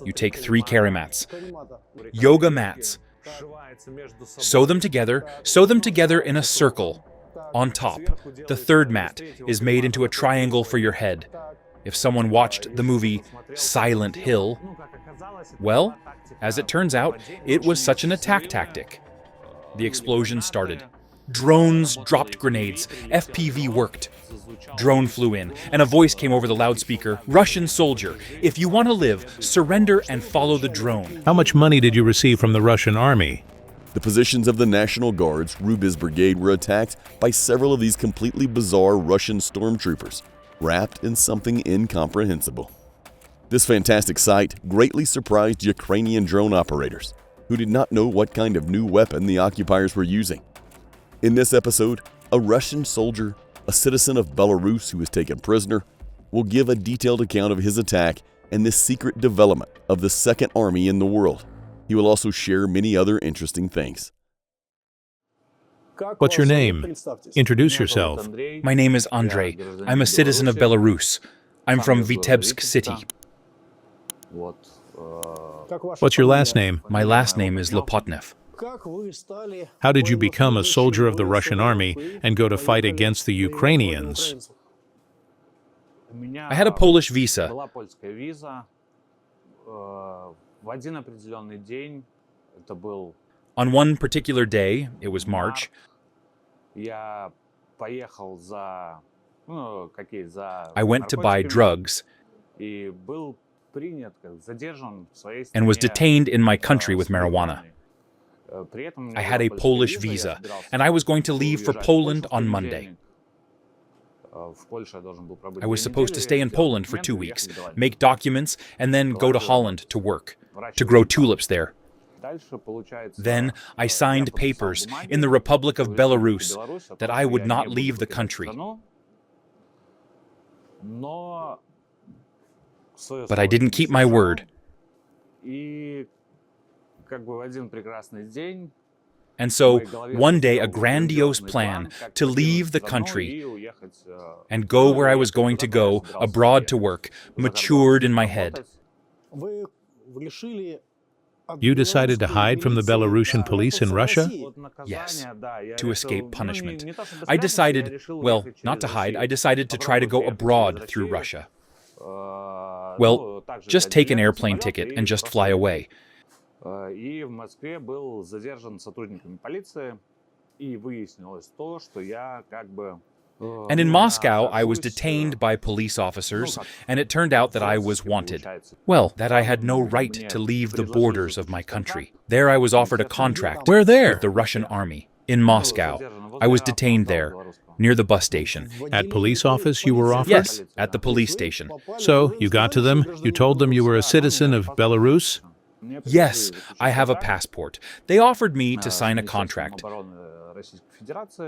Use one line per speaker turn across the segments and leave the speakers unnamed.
You take 3 carry mats, yoga mats, sew them together in a circle. On top, the 3rd mat is made into a triangle for your head. If someone watched the movie Silent Hill, well, as it turns out, it was such an attack tactic. The explosion started. Drones dropped grenades. FPV worked. Drone flew in, and a voice came over the loudspeaker. Russian soldier, if you want to live, surrender and follow the drone.
How much money did you receive from the Russian army?
The positions of the National Guard's Rubis Brigade were attacked by several of these completely bizarre Russian stormtroopers, wrapped in something incomprehensible. This fantastic sight greatly surprised Ukrainian drone operators, who did not know what kind of new weapon the occupiers were using. In this episode, a Russian soldier, a citizen of Belarus who was taken prisoner, will give a detailed account of his attack and this secret development of the second army in the world. He will also share many other interesting things.
What's your name? Introduce yourself.
My name is Andrei. I'm a citizen of Belarus. I'm from Vitebsk city.
What's your last name?
My last name is Lopotnev.
How did you become a soldier of the Russian army and go to fight against the Ukrainians?
I had a Polish visa. On one particular day, it was March, I went to buy drugs and was detained in my country with marijuana. I had a Polish visa, and I was going to leave for Poland on Monday. I was supposed to stay in Poland for 2 weeks, make documents, and then go to Holland to work, to grow tulips there. Then I signed papers in the Republic of Belarus that I would not leave the country. But I didn't keep my word. And so, one day, a grandiose plan to leave the country and go where I was going to go, abroad to work, matured in my head.
You decided to hide from the Belarusian police in Russia?
Yes, to escape punishment. I decided, well, not to hide, I decided to try to go abroad through Russia. Well, just take an airplane ticket and just fly away. And in Moscow, I was detained by police officers, and it turned out that I was wanted. Well, that I had no right to leave the borders of my country. There I was offered a contract.
Where there?
With the Russian army, in Moscow. I was detained there, near the bus station.
At police office you were offered?
Yes, at the police station.
So, you got to them, you told them you were a citizen of Belarus?
Yes, I have a passport. They offered me to sign a contract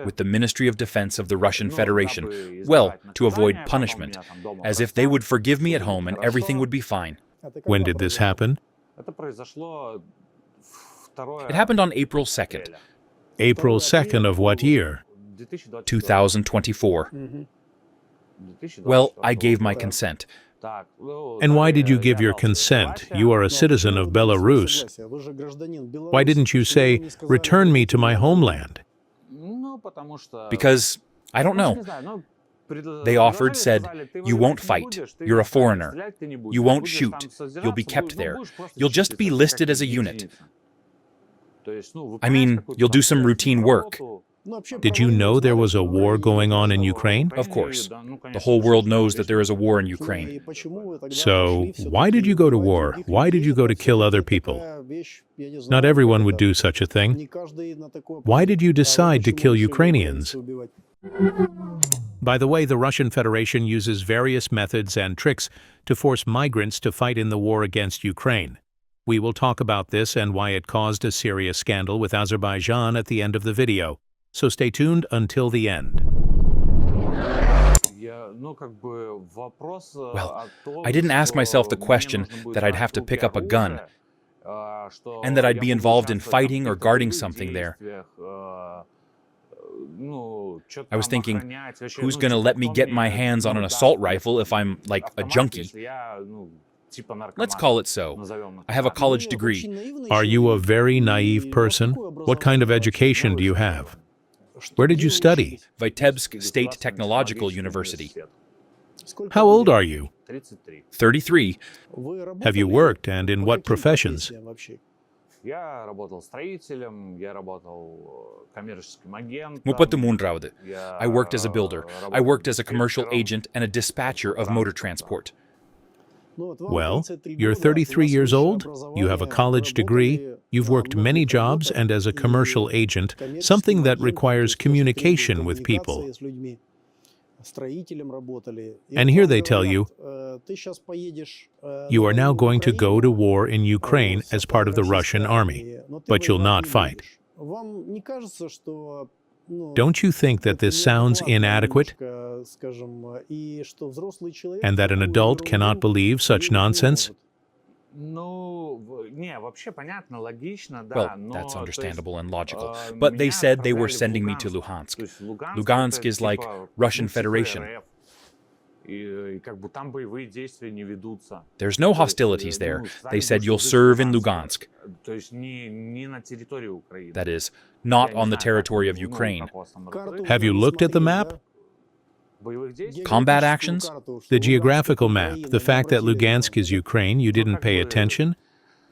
with the Ministry of Defense of the Russian Federation, well, to avoid punishment, as if they would forgive me at home and everything would be fine.
When did this happen?
It happened on April 2nd.
April 2nd of what year?
2024. Well, I gave my consent.
And why did you give your consent? You are a citizen of Belarus. Why didn't you say, return me to my homeland?
Because, I don't know. They offered, said, you won't fight. You're a foreigner. You won't shoot. You'll be kept there. You'll just be listed as a unit. I mean, you'll do some routine work.
Did you know there was a war going on in Ukraine?
Of course. The whole world knows that there is a war in Ukraine.
So, why did you go to war? Why did you go to kill other people? Not everyone would do such a thing. Why did you decide to kill Ukrainians? By the way, the Russian Federation uses various methods and tricks to force migrants to fight in the war against Ukraine. We will talk about this and why it caused a serious scandal with Azerbaijan at the end of the video. So stay tuned until the end.
Well, I didn't ask myself the question that I'd have to pick up a gun and that I'd be involved in fighting or guarding something there. I was thinking, who's going to let me get my hands on an assault rifle if I'm, like, a junkie? Let's call it so. I have a college degree.
Are you a very naive person? What kind of education do you have? Where did you study?
Vitebsk State Technological University.
How old are you?
33.
Have you worked, and in what professions?
I worked as a builder. I worked as a commercial agent and a dispatcher of motor transport.
Well, you're 33 years old, you have a college degree, you've worked many jobs and as a commercial agent, something that requires communication with people. And here they tell you, you are now going to go to war in Ukraine as part of the Russian army, but you'll not fight. Don't you think that this sounds inadequate? And that an adult cannot believe such nonsense?
Well, that's understandable and logical. But they said they were sending me to Luhansk. Lugansk is like Russian Federation. There's no hostilities there. They said you'll serve in Lugansk. That is, not on the territory of Ukraine.
Have you looked at the map?
Combat actions?
The geographical map, the fact that Lugansk is Ukraine, you didn't pay attention?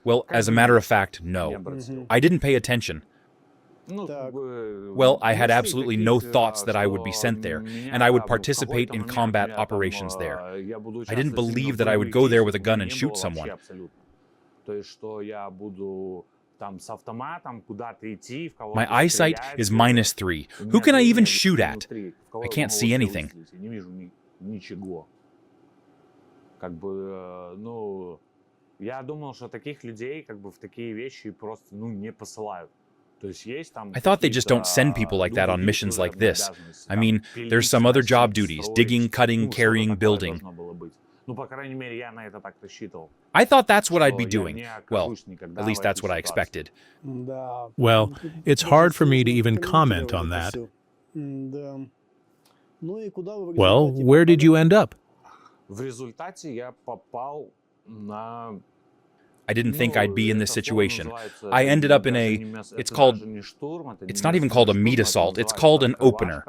Well, as a matter of fact, no. I didn't pay attention. Well, I had absolutely no thoughts that I would be sent there, and I would participate in combat operations there. I didn't believe that I would go there with a gun and shoot someone. My eyesight is -3. Who can I even shoot at? I can't see anything. I thought they just don't send people like that on missions like this. I mean, there's some other job duties, digging, cutting, carrying, building. I thought that's what I'd be doing. Well, at least that's what I expected.
Well, it's hard for me to even comment on that. Well, where did you end up?
I didn't think I'd be in this situation. I ended up in it's not even called a meat assault, it's called an opener.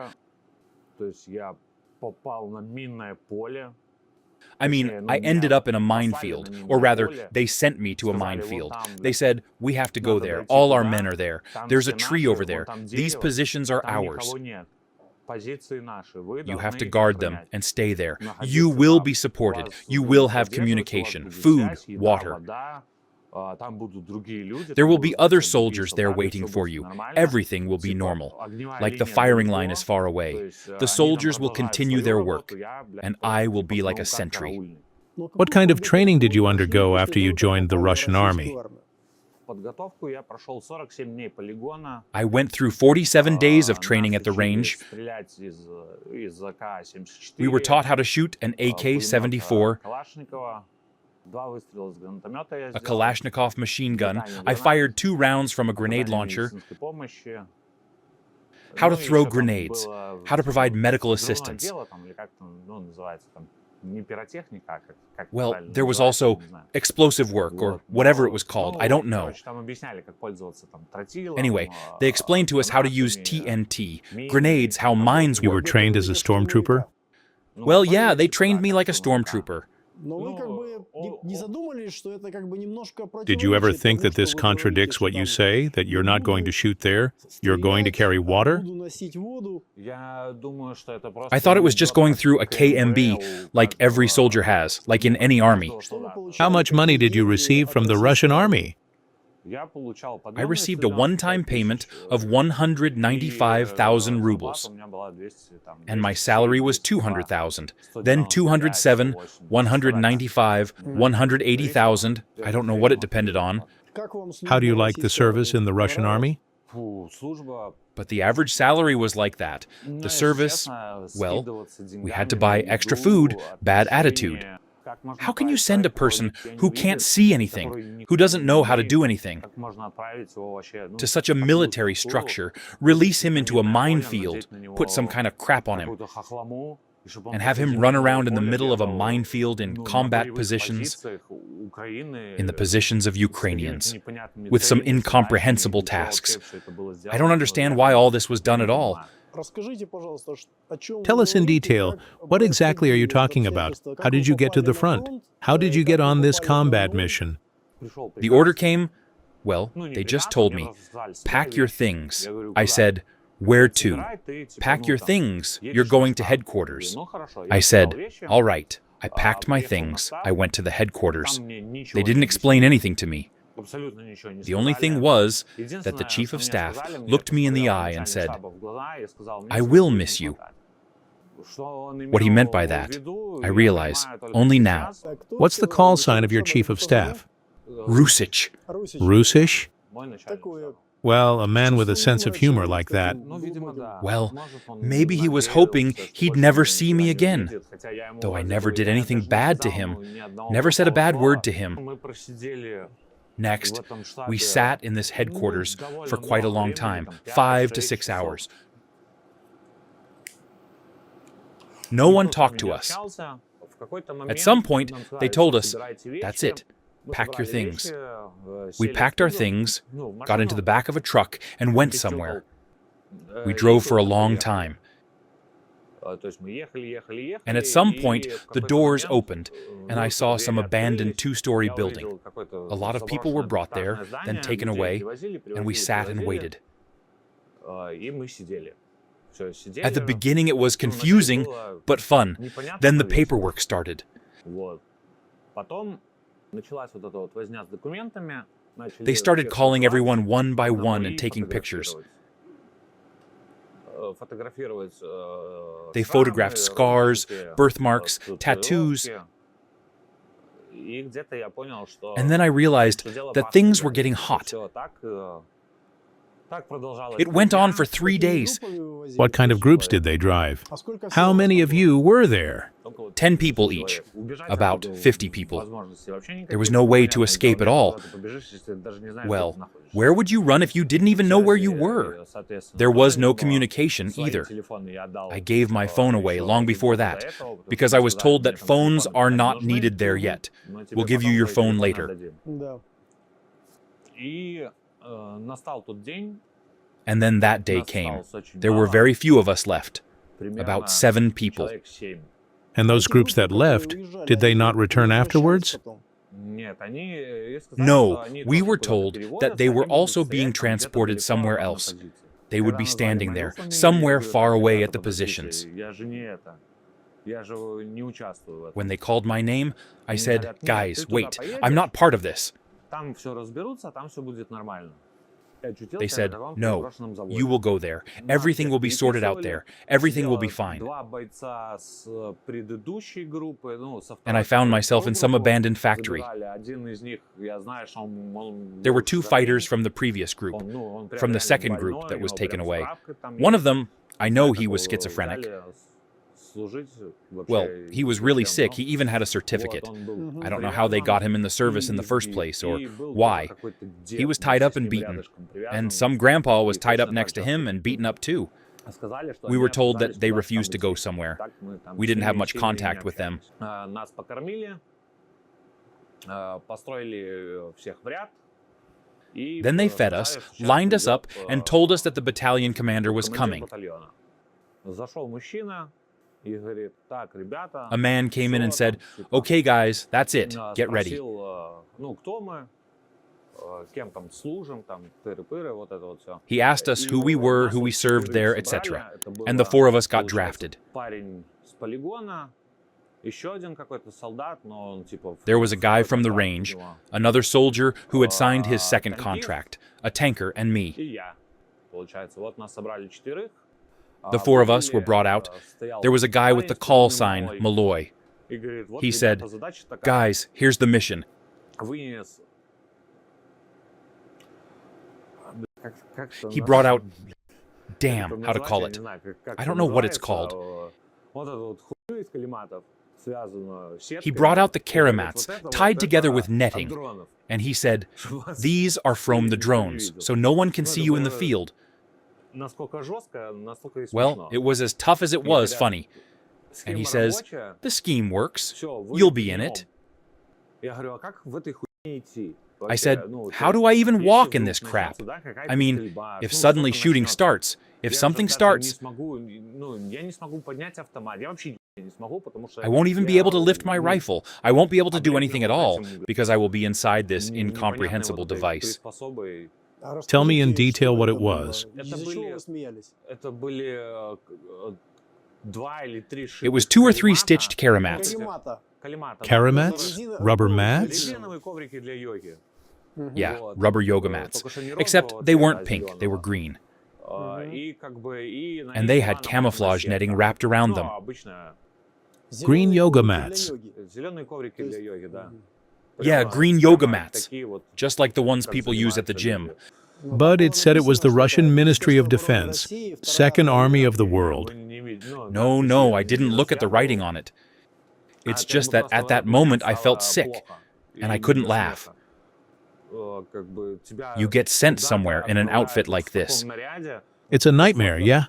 I mean, I ended up in a minefield, or rather, they sent me to a minefield. They said, we have to go there, all our men are there, there's a tree over there, these positions are ours. You have to guard them and stay there. You will be supported. You will have communication, food, water. There will be other soldiers there waiting for you. Everything will be normal. Like the firing line is far away. The soldiers will continue their work, and I will be like a sentry.
What kind of training did you undergo after you joined the Russian army?
I went through 47 days of training at the range. We were taught how to shoot an AK-74, a Kalashnikov machine gun. I fired 2 rounds from a grenade launcher. How to throw grenades. How to provide medical assistance. Well, there was also explosive work, or whatever it was called. I don't know. Anyway, they explained to us how to use TNT, grenades, how mines work.
You were trained as a stormtrooper?
Well, yeah, they trained me like a stormtrooper.
Did you ever think that this contradicts what you say, that you're not going to shoot there, you're going to carry water?
I thought it was just going through a KMB, like every soldier has, like in any army.
How much money did you receive from the Russian army?
I received a one-time payment of 195,000 rubles, and my salary was 200,000, then 207, 195, 180,000. I don't know what it depended on.
How do you like the service in the Russian army?
But the average salary was like that. The service, well, we had to buy extra food, bad attitude. How can you send a person who can't see anything, who doesn't know how to do anything, to such a military structure, release him into a minefield, put some kind of crap on him, and have him run around in the middle of a minefield in combat positions? in the positions of Ukrainians, with some incomprehensible tasks. I don't understand why all this was done at all.
Tell us in detail, what exactly are you talking about? How did you get to the front? How did you get on this combat mission?
The order came, well, they just told me, pack your things. I said, where to? Pack your things, you're going to headquarters. I said, all right. I packed my things, I went to the headquarters. They didn't explain anything to me. The only thing was that the chief of staff looked me in the eye and said, I will miss you. What he meant by that, I realize only now.
What's the call sign of your chief of staff?
Rusich.
Rusish? Well, a man with a sense of humor like that.
Well, maybe he was hoping he'd never see me again, though I never did anything bad to him, never said a bad word to him. Next, we sat in this headquarters for quite a long time, 5 to 6 hours. No one talked to us. At some point, they told us, that's it, pack your things. We packed our things, got into the back of a truck, and went somewhere. We drove for a long time. And at some point, the doors opened, and I saw some abandoned 2-story building. A lot of people were brought there, then taken away, and we sat and waited. At the beginning, it was confusing, but fun. Then the paperwork started. They started calling everyone one by one and taking pictures. They photographed scars, birthmarks, tattoos. And then I realized that things were getting hot. It went on for 3 days.
What kind of groups did they drive? How many of you were there?
10 people each, about 50 people. There was no way to escape at all. Well, where would you run if you didn't even know where you were? There was no communication either. I gave my phone away long before that, because I was told that phones are not needed there yet. We'll give you your phone later. And then that day came. There were very few of us left, about 7 people.
And those groups that left, did they not return afterwards?
No, we were told that they were also being transported somewhere else. They would be standing there, somewhere far away at the positions. When they called my name, I said, guys, wait, I'm not part of this. They said, no, you will go there. Everything will be sorted out there. Everything will be fine. And I found myself in some abandoned factory. There were 2 fighters from the previous group, from the second group that was taken away. One of them, I know he was schizophrenic. Well, he was really sick. He even had a certificate. I don't know how they got him in the service in the first place, or why. He was tied up and beaten. And some grandpa was tied up next to him and beaten up too. We were told that they refused to go somewhere. We didn't have much contact with them. Then they fed us, lined us up, and told us that the battalion commander was coming. A man came in and said, okay guys, that's it, get ready. He asked us who we were, who we served there, etc. And the 4 of us got drafted. There was a guy from the range, another soldier who had signed his second contract, a tanker, and me. The 4 of us were brought out. There was a guy with the call sign, Malloy. He said, guys, here's the mission. He brought out, damn, how to call it. I don't know what it's called. He brought out the caramats, tied together with netting. And he said, these are from the drones, so no one can see you in the field. Well, it was as tough as it was funny. And he says, the scheme works. You'll be in it. I said, how do I even walk in this crap? I mean, if suddenly shooting starts, if something starts, I won't even be able to lift my rifle. I won't be able to do anything at all because I will be inside this incomprehensible device.
Tell me in detail what it was.
It was 2 or 3 stitched karamats.
Karamats? Rubber mats?
Yeah, rubber yoga mats. Except they weren't pink, they were green. And they had camouflage netting wrapped around them.
Green yoga mats.
Yeah, green yoga mats. Just like the ones people use at the gym.
But it said it was the Russian Ministry of Defense, Second Army of the World.
No, I didn't look at the writing on it. It's just that at that moment I felt sick, and I couldn't laugh. You get sent somewhere in an outfit like this.
It's a nightmare, yeah?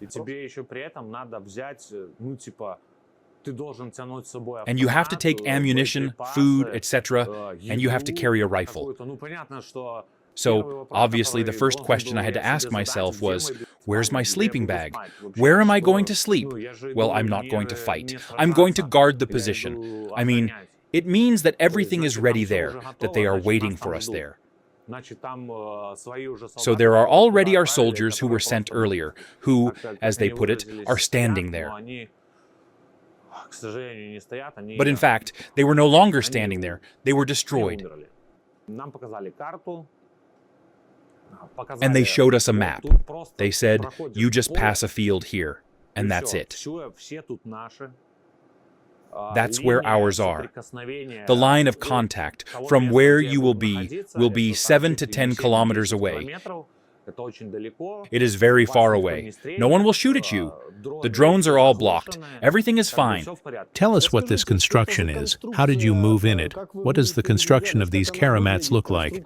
And you have to take ammunition, food, etc., and you have to carry a rifle. So, obviously, the first question I had to ask myself was, where's my sleeping bag? Where am I going to sleep? Well, I'm not going to fight. I'm going to guard the position. I mean, it means that everything is ready there, that they are waiting for us there. So there are already our soldiers who were sent earlier, who, as they put it, are standing there. But in fact, they were no longer standing there. They were destroyed. And they showed us a map. They said, you just pass a field here, and that's it. That's where ours are. The line of contact from where you will be 7 to 10 kilometers away. It is very far away. No one will shoot at you. The drones are all blocked. Everything is fine.
Tell us what this construction is. How did you move in it? What does the construction of these karamats look like?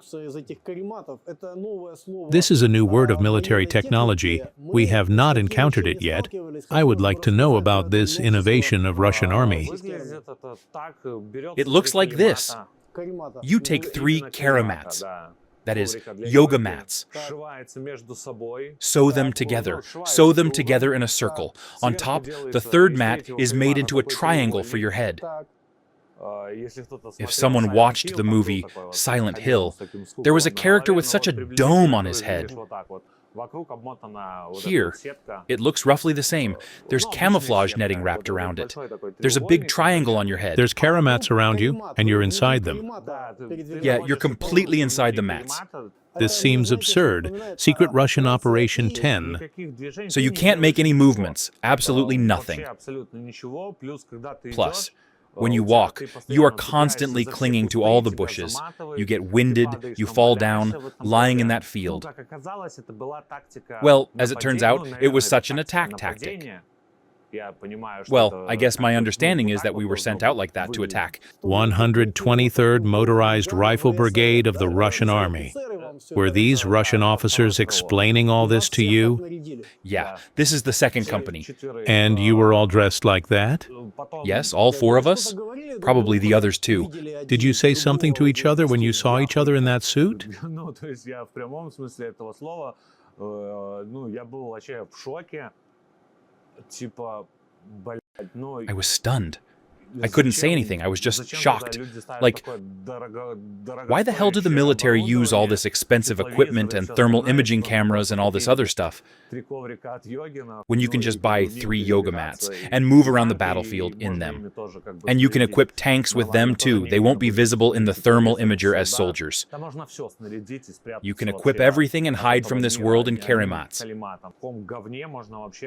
This is a new word of military technology. We have not encountered it yet. I would like to know about this innovation of Russian army.
It looks like this. You take 3 karamats. That is, yoga mats. Sew them together in a circle. On top, the third mat is made into a triangle for your head. If someone watched the movie Silent Hill, there was a character with such a dome on his head. Here, it looks roughly the same. There's camouflage netting wrapped around it. There's a big triangle on your head.
There's karamats around you, and you're inside them.
Yeah, you're completely inside the mats.
This seems absurd. Secret Russian Operation 10.
So you can't make any movements. Absolutely nothing. Plus, when you walk, you are constantly clinging to all the bushes. You get winded, you fall down, lying in that field. Well, as it turns out, it was such an attack tactic. Well, I guess my understanding is that we were sent out like that to attack.
123rd Motorized Rifle Brigade of the Russian Army. Were these Russian officers explaining all this to you?
Yeah, this is the second company.
And you were all dressed like that?
Yes, all 4 of us. Probably the others too.
Did you say something to each other when you saw each other in that suit?
I was stunned. I couldn't say anything. I was just shocked. Like, why the hell do the military use all this expensive equipment and thermal imaging cameras and all this other stuff when you can just buy 3 yoga mats and move around the battlefield in them? And you can equip tanks with them too. They won't be visible in the thermal imager as soldiers. You can equip everything and hide from this world in karamats.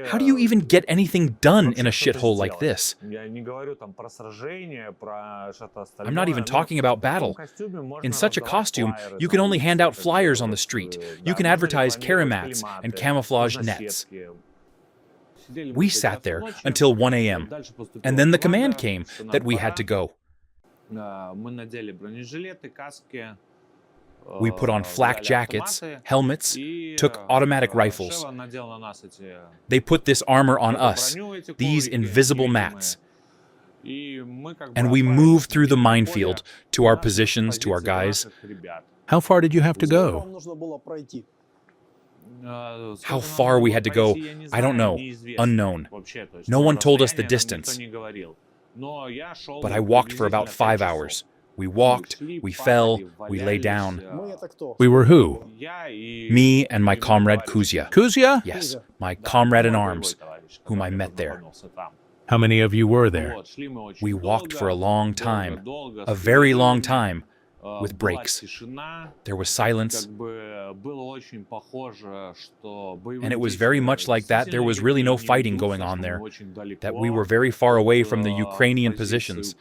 How do you even get anything done in a shithole like this? I'm not even talking about battle. In such a costume, you can only hand out flyers on the street. You can advertise karamats and camouflage nets. We sat there until 1 a.m. And then the command came that we had to go. We put on flak jackets, helmets, took automatic rifles. They put this armor on us, these invisible mats. And we moved through the minefield to our positions, to our guys.
How far did you have to go?
How far we had to go, I don't know. Unknown. No one told us the distance. But I walked for about 5 hours. We walked, we fell, we lay down.
We were who?
Me and my comrade Kuzya.
Kuzya?
Yes, my comrade in arms, whom I met there.
How many of you were there?
We walked for a long time, a very long time, with breaks. There was silence, and it was very much like that. There was really no fighting going on there, that we were very far away from the Ukrainian positions,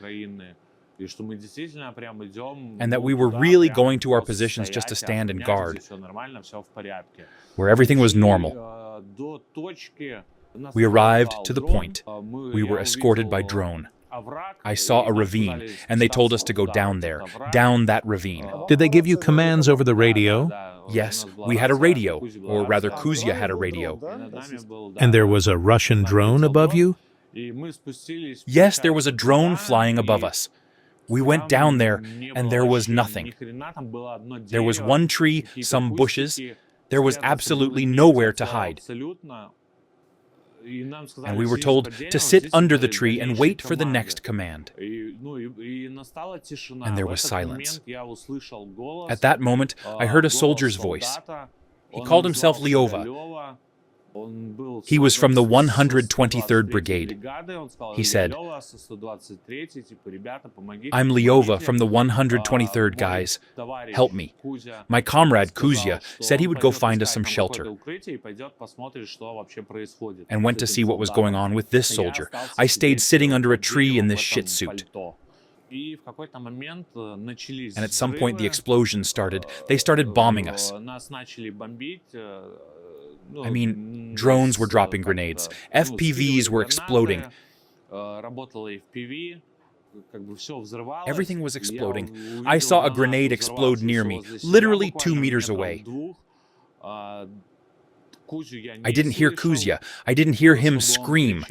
and that we were really going to our positions just to stand and guard, where everything was normal. We arrived to the point. We were escorted by drone. I saw a ravine, and they told us to go down there, down that ravine.
Did they give you commands over the radio?
Yes, we had a radio, or rather Kuzya had a radio.
And there was a Russian drone above you?
Yes, there was a drone flying above us. We went down there, and there was nothing. There was one tree, some bushes. There was absolutely nowhere to hide. And we were told to sit under the tree and wait for the next command. And there was silence. At that moment, I heard a soldier's voice. He called himself Lyova. He was from the 123rd Brigade. He said, "I'm Lyova from the 123rd, guys. Help me." My comrade Kuzya said he would go find us some shelter, and went to see what was going on with this soldier. I stayed sitting under a tree in this shit suit. And at some point the explosions started. They started bombing us. I mean, drones were dropping grenades. FPVs were exploding. Everything was exploding. I saw a grenade explode near me, literally 2 meters away. I didn't hear Kuzya. I didn't hear him scream.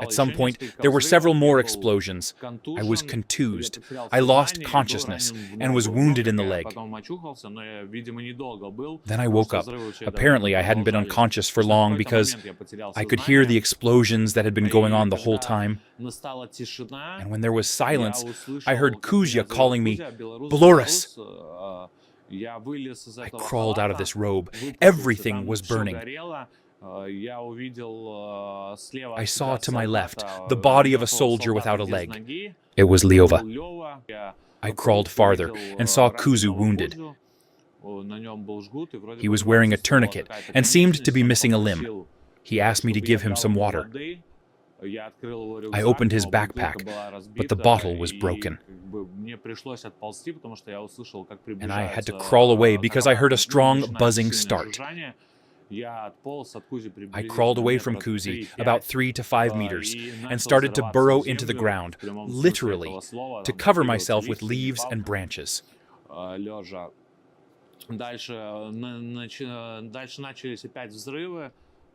At some point, there were several more explosions. I was contused. I lost consciousness and was wounded in the leg. Then I woke up. Apparently, I hadn't been unconscious for long because I could hear the explosions that had been going on the whole time. And when there was silence, I heard Kuzya calling me, "Belarus!" I crawled out of this robe. Everything was burning. I saw to my left the body of a soldier without a leg. It was Lyova. I crawled farther and saw Kuzu wounded. He was wearing a tourniquet and seemed to be missing a limb. He asked me to give him some water. I opened his backpack, but the bottle was broken. And I had to crawl away because I heard a strong buzzing start. I crawled away from Kuzi about 3 to 5 meters and started to burrow into the ground, literally, to cover myself with leaves and branches.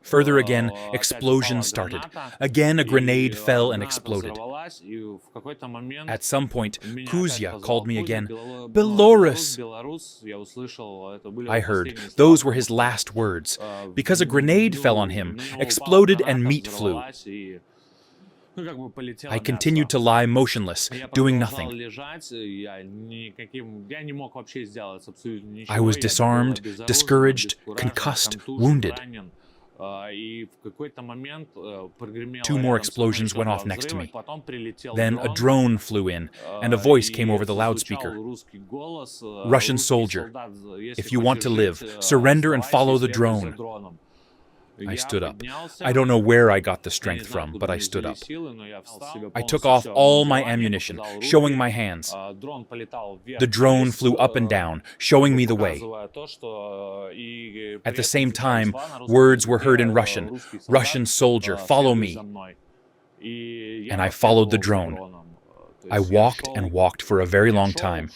Further again, explosions started. Again, a grenade fell and exploded. At some point, Kuzya called me again, "Belarus!" I heard. Those were his last words. Because a grenade fell on him, exploded, and meat flew. I continued to lie motionless, doing nothing. I was disarmed, discouraged, concussed, wounded. 2 more explosions went off next to me. Then a drone flew in, and a voice came over the loudspeaker. "Russian soldier, if you want to live, surrender and follow the drone." I stood up. I don't know where I got the strength from, but I stood up. I took off all my ammunition, showing my hands. The drone flew up and down, showing me the way. At the same time, words were heard in Russian. "Russian soldier, follow me." And I followed the drone. I walked and walked for a very long time.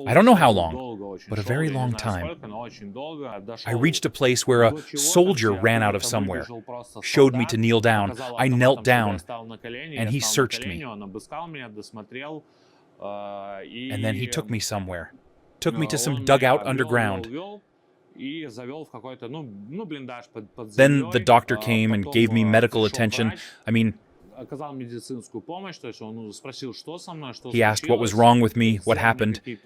I don't know how long, but a very long time. I reached a place where a soldier ran out of somewhere, showed me to kneel down. I knelt down, and he searched me. And then he took me somewhere. Took me to some dugout underground. Then the doctor came and gave me medical attention. He asked what was wrong with me, what happened. He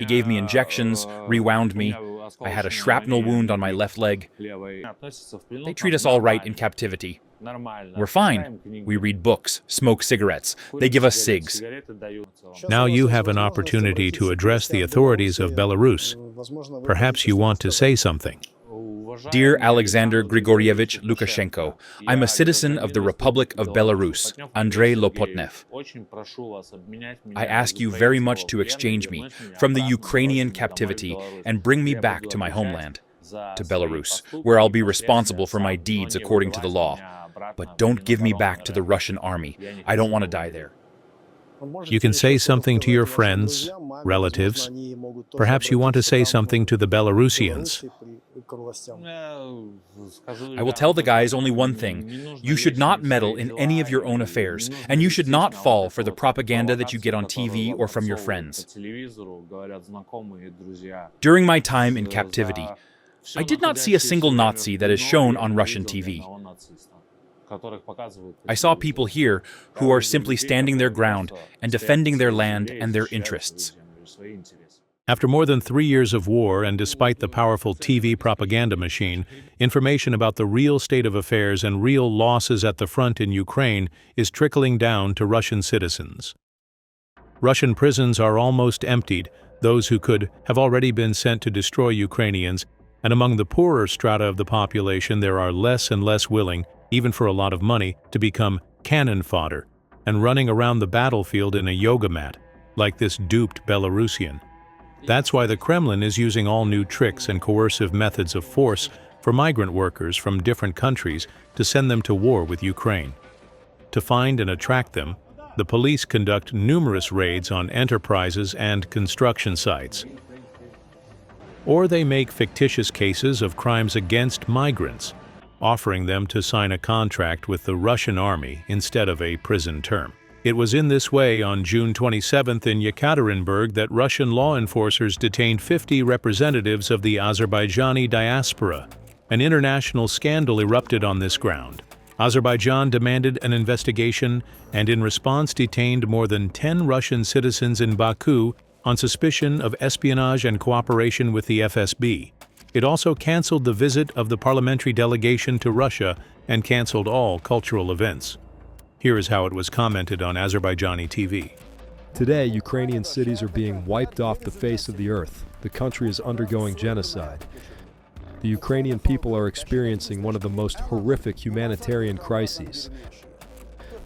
gave me injections, rewound me. I had a shrapnel wound on my left leg. They treat us all right in captivity. We're fine. We read books, smoke cigarettes. They give us cigs.
Now you have an opportunity to address the authorities of Belarus. Perhaps you want to say something.
Dear Alexander Grigorievich Lukashenko, I'm a citizen of the Republic of Belarus, Andrei Lopotnev. I ask you very much to exchange me from the Ukrainian captivity and bring me back to my homeland, to Belarus, where I'll be responsible for my deeds according to the law. But don't give me back to the Russian army. I don't want to die there.
You can say something to your friends, relatives. Perhaps you want to say something to the Belarusians.
I will tell the guys only one thing. You should not meddle in any of your own affairs, and you should not fall for the propaganda that you get on TV or from your friends. During my time in captivity, I did not see a single Nazi that is shown on Russian TV. I saw people here who are simply standing their ground and defending their land and their interests.
After more than 3 years of war and despite the powerful TV propaganda machine, information about the real state of affairs and real losses at the front in Ukraine is trickling down to Russian citizens. Russian prisons are almost emptied. Those who could have already been sent to destroy Ukrainians, and among the poorer strata of the population there are less and less willing, even for a lot of money, to become cannon fodder and running around the battlefield in a yoga mat, like this duped Belarusian. That's why the Kremlin is using all new tricks and coercive methods of force for migrant workers from different countries to send them to war with Ukraine. To find and attract them, the police conduct numerous raids on enterprises and construction sites. Or they make fictitious cases of crimes against migrants, offering them to sign a contract with the Russian army instead of a prison term. It was in this way on June 27th in Yekaterinburg that Russian law enforcers detained 50 representatives of the Azerbaijani diaspora. An international scandal erupted on this ground. Azerbaijan demanded an investigation and in response detained more than 10 Russian citizens in Baku on suspicion of espionage and cooperation with the FSB. It also canceled the visit of the parliamentary delegation to Russia and canceled all cultural events. Here is how it was commented on Azerbaijani TV.
Today, Ukrainian cities are being wiped off the face of the earth. The country is undergoing genocide. The Ukrainian people are experiencing one of the most horrific humanitarian crises.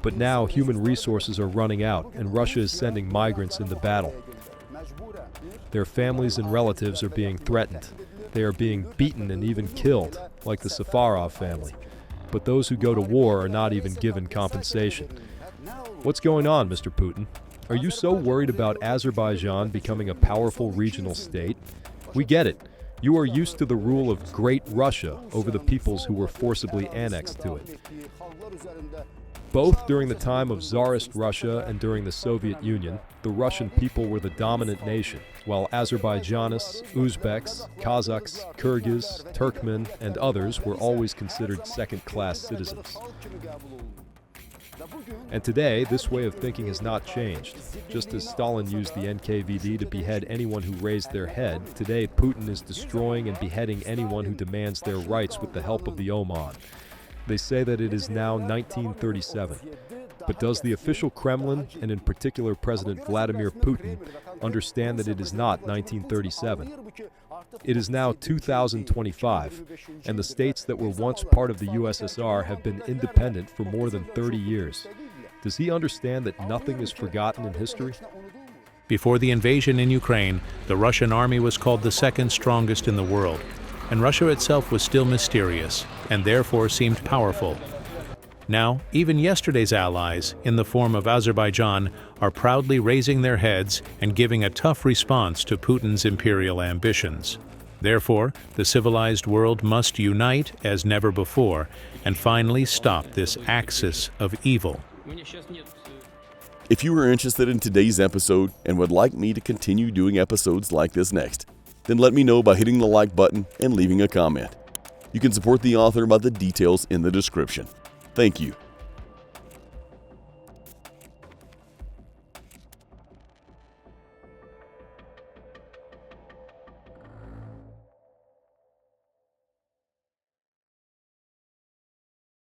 But now human resources are running out, and Russia is sending migrants into battle. Their families and relatives are being threatened. They are being beaten and even killed, like the Safarov family. But those who go to war are not even given compensation. What's going on, Mr. Putin? Are you so worried about Azerbaijan becoming a powerful regional state? We get it. You are used to the rule of Great Russia over the peoples who were forcibly annexed to it. Both during the time of Tsarist Russia and during the Soviet Union, the Russian people were the dominant nation, while Azerbaijanis, Uzbeks, Kazakhs, Kyrgyz, Turkmen, and others were always considered second-class citizens. And today, this way of thinking has not changed. Just as Stalin used the NKVD to behead anyone who raised their head, today Putin is destroying and beheading anyone who demands their rights with the help of the Oman. They say that it is now 1937. But does the official Kremlin, and in particular President Vladimir Putin, understand that it is not 1937? It is now 2025, and the states that were once part of the USSR have been independent for more than 30 years. Does he understand that nothing is forgotten in history?
Before the invasion in Ukraine, the Russian army was called the second strongest in the world, and Russia itself was still mysterious, and therefore seemed powerful. Now, even yesterday's allies, in the form of Azerbaijan, are proudly raising their heads and giving a tough response to Putin's imperial ambitions. Therefore, the civilized world must unite as never before and finally stop this axis of evil.
If you are interested in today's episode and would like me to continue doing episodes like this next, then let me know by hitting the like button and leaving a comment. You can support the author by the details in the description. Thank you.